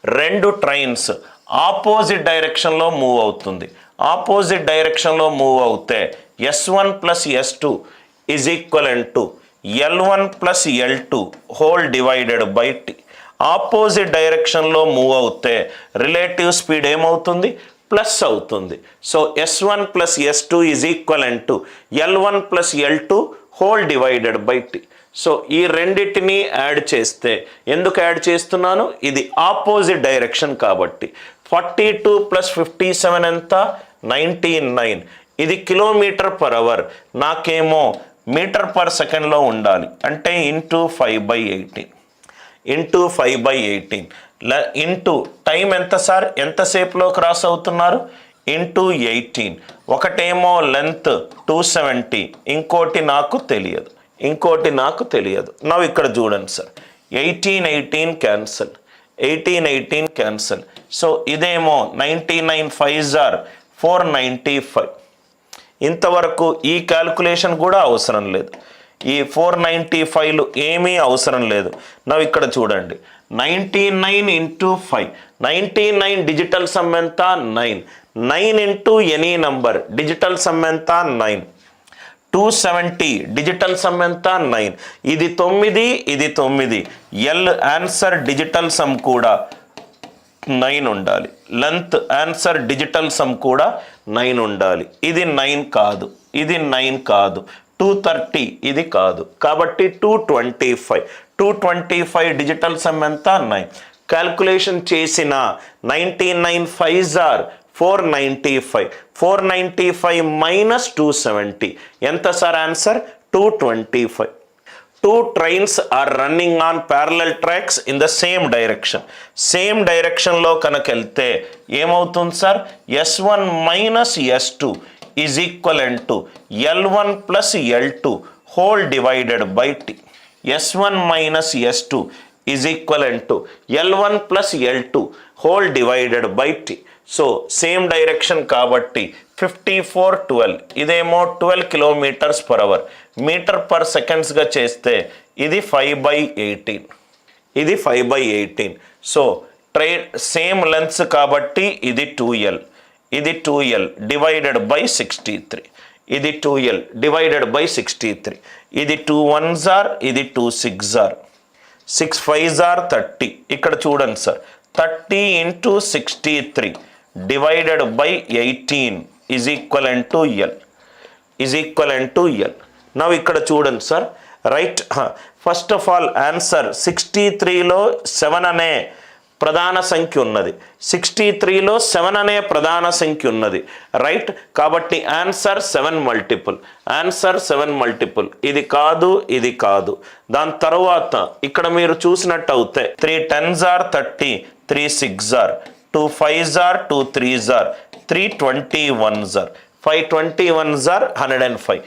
రెండు trains opposite డైరెక్షన్లో move అవుతుంది. ఆపోజిట్ డైరెక్షన్లో మూవ్ అవుతే S1 plus S2 is equivalent to L1 plus L2 whole divided by T. Opposite డైరెక్షన్లో move అవుతే రిలేటివ్ స్పీడ్ ఏమవుతుంది? ప్లస్ అవుతుంది. So S1 plus S2 is equivalent to L1 plus L2 whole divided by T. So ఈ రెండింటిని add చేస్తే, ఎందుకు add చేస్తున్నాను? ఇది ఆపోజిట్ డైరెక్షన్ కాబట్టి. 42 ప్లస్ 57 ఎంత? 99. ఇది కిలోమీటర్ పర్ అవర్, నాకేమో మీటర్ పర్ సెకండ్లో ఉండాలి. అంటే ఇంటూ 5/18 ఇంటూ 5/18 ఇంటూ టైం ఎంత సార్? ఎంతసేపులో క్రాస్ అవుతున్నారు? ఇంటూ 18. ఒకటేమో లెంత్ 270, ఇంకోటి నాకు తెలియదు. నవ్వు ఇక్కడ చూడండి సార్, 18 క్యాన్సల్, 18 క్యాన్సల్. సో ఇదేమో 99 5s are 495. ఇంతవరకు ఈ క్యాల్కులేషన్ కూడా అవసరం లేదు. ఈ 495లు ఏమీ అవసరం లేదు. నవ్వు ఇక్కడ చూడండి, 99 ఇంటూ 5, 99 డిజిటల్ సమ్ ఎంత? 9. 9 into any number, digital sum ఎంత? 9. 270 డిజిటల్ సమ్ ఎంత? 9. ఇది 9, ఇది 9. ఎల్ ఆన్సర్ డిజిటల్ సమ్ కూడా 9 ఉండాలి. లెంత్ ఆన్సర్ డిజిటల్ సమ్ కూడా 9 ఉండాలి. ఇది 9 కాదు, ఇది 9 కాదు. 230 ఇది కాదు. కాబట్టి 225 డిజిటల్ సమ్ ఎంత? 9. క్యాల్కులేషన్ చేసిన 99 5s are 495. 495 మైనస్ 270 ఎంత sir answer? 225. Two trains are running on parallel tracks in the same direction. Same డైరెక్షన్లో కనుక వెళ్తే ఏమవుతుంది sir? S1 minus S2 is equivalent to L1 plus L2 whole divided by T. S1 minus S2 is equivalent to L1 plus L2 whole divided by T. So same direction కాబట్టి 5412, ఇదేమో 12 kilometres per hour, metre per సెకండ్స్గా చేస్తే ఇది 5/18, ఇది 5/18. So train same lens కాబట్టి ఇది 2L, ఇది 2L divided by 63, ఇది 2L డివైడెడ్ బై 63. ఇది 2 1s are, ఇది 2 6s are, 6 5s are 30. ఇక్కడ చూడండి sir, 30 into 63 divided by 18 is equivalent to L, is equivalent to L. నవ్వు ఇక్కడ చూడండి sir, right. First of all answer 63లో 7 అనే ప్రధాన సంఖ్య ఉన్నది, 63లో 7 అనే ప్రధాన సంఖ్య ఉన్నది, రైట్. కాబట్టి ఆన్సర్ 7 మల్టిపుల్, ఆన్సర్ 7 మల్టిపుల్. ఇది కాదు, ఇది కాదు. దాని తర్వాత ఇక్కడ మీరు చూసినట్టు అవుతే 3 10s are 30, 3 6s are, 2 5s are, 2 3s are, 3 21s are, 5 21s are 105.